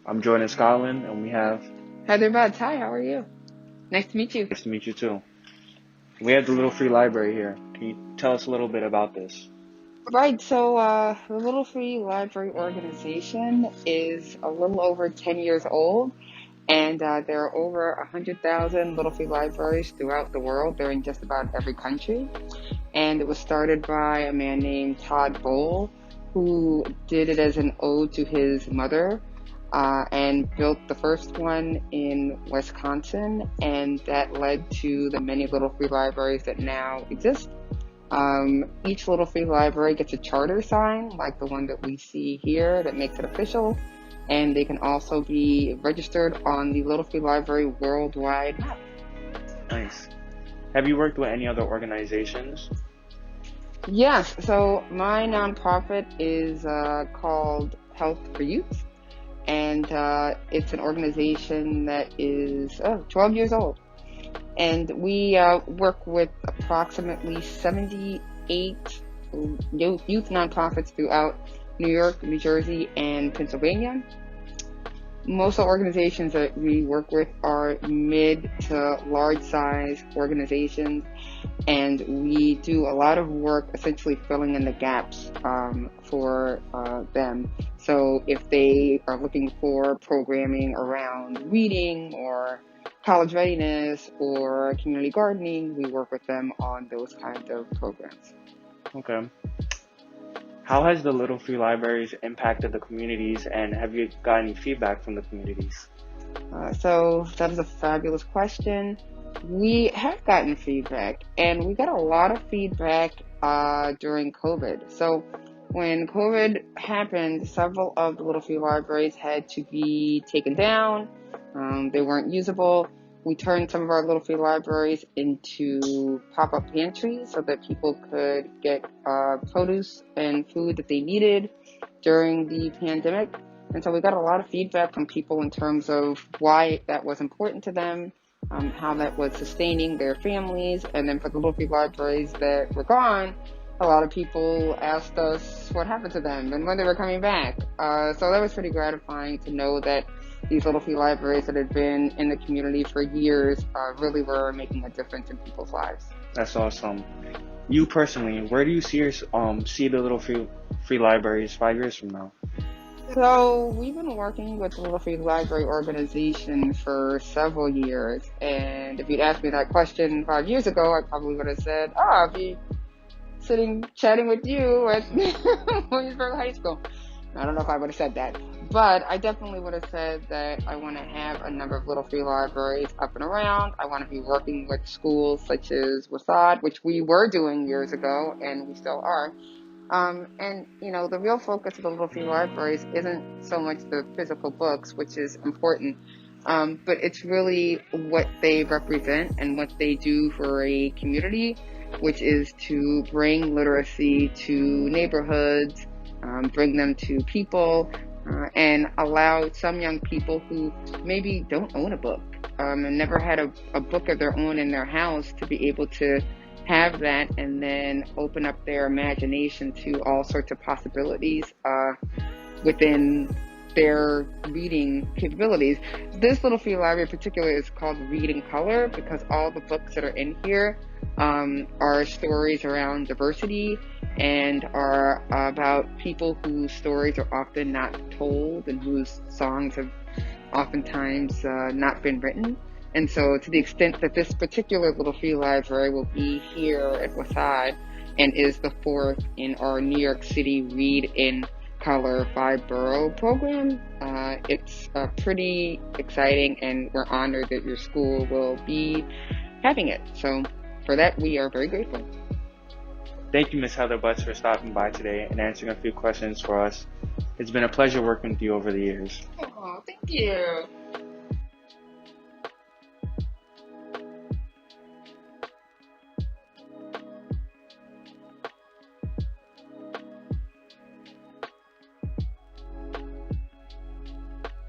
I'm joined in Scotland, and we have. Heather Buds, hi, how are you? Nice to meet you. Nice to meet you too. We have the Little Free Library here. Can you tell us a little bit about this? Right, so the Little Free Library organization is a little over 10 years old, and there are over 100,000 Little Free libraries throughout the world. They're in just about every country. And it was started by a man named Todd Bowl, who did it as an ode to his mother, and built the first one in Wisconsin, and that led to the many Little Free libraries that now exist. Each Little Free library gets a charter sign, like the one that we see here, that makes it official, and they can also be registered on the Little Free Library worldwide map. Nice. Have you worked with any other organizations? Yes, so my nonprofit is called Health for Youth, and it's an organization that is 12 years old. And we work with approximately 78 youth nonprofits throughout New York, New Jersey, and Pennsylvania. Most of the organizations that we work with are mid to large size organizations, and we do a lot of work essentially filling in the gaps for them. So if they are looking for programming around reading or college readiness or community gardening, we work with them on those kinds of programs. Okay. How has the Little Free Libraries impacted the communities, and have you got any feedback from the communities? So that is a fabulous question. We have gotten feedback, and we got a lot of feedback during COVID. So when COVID happened, several of the Little Free libraries had to be taken down. They weren't usable. We turned some of our Little Free libraries into pop-up pantries so that people could get produce and food that they needed during the pandemic. And so we got a lot of feedback from people in terms of why that was important to them, how that was sustaining their families. And then for the Little Free libraries that were gone, a lot of people asked us what happened to them and when they were coming back. So that was pretty gratifying to know that these Little Free libraries that had been in the community for years really were making a difference in people's lives. That's awesome. You personally, where do you see the Little Free Libraries 5 years from now? So we've been working with the Little Free Library organization for several years, and if you'd asked me that question 5 years ago, I probably would have said, I'll be sitting chatting with you at Williamsburg High School. I don't know if I would have said that, but I definitely would have said that I want to have a number of Little Free libraries up and around. I want to be working with schools such as WHSAD, which we were doing years ago, and we still are. And, you know, the real focus of the Little Free libraries isn't so much the physical books, which is important, but it's really what they represent and what they do for a community, which is to bring literacy to neighborhoods, bring them to people, and allow some young people who maybe don't own a book and never had a book of their own in their house to be able to have that and then open up their imagination to all sorts of possibilities within their reading capabilities. This Little Free library in particular is called Read in Color because all the books that are in here are stories around diversity and are about people whose stories are often not told and whose songs have oftentimes not been written. And so to the extent that this particular Little Free library will be here at WHSAD and is the fourth in our New York City Read in Color 5-borough program, it's pretty exciting, and we're honored that your school will be having it. So for that, we are very grateful. Thank you, Ms. Heather Butts, for stopping by today and answering a few questions for us. It's been a pleasure working with you over the years. Oh, thank you.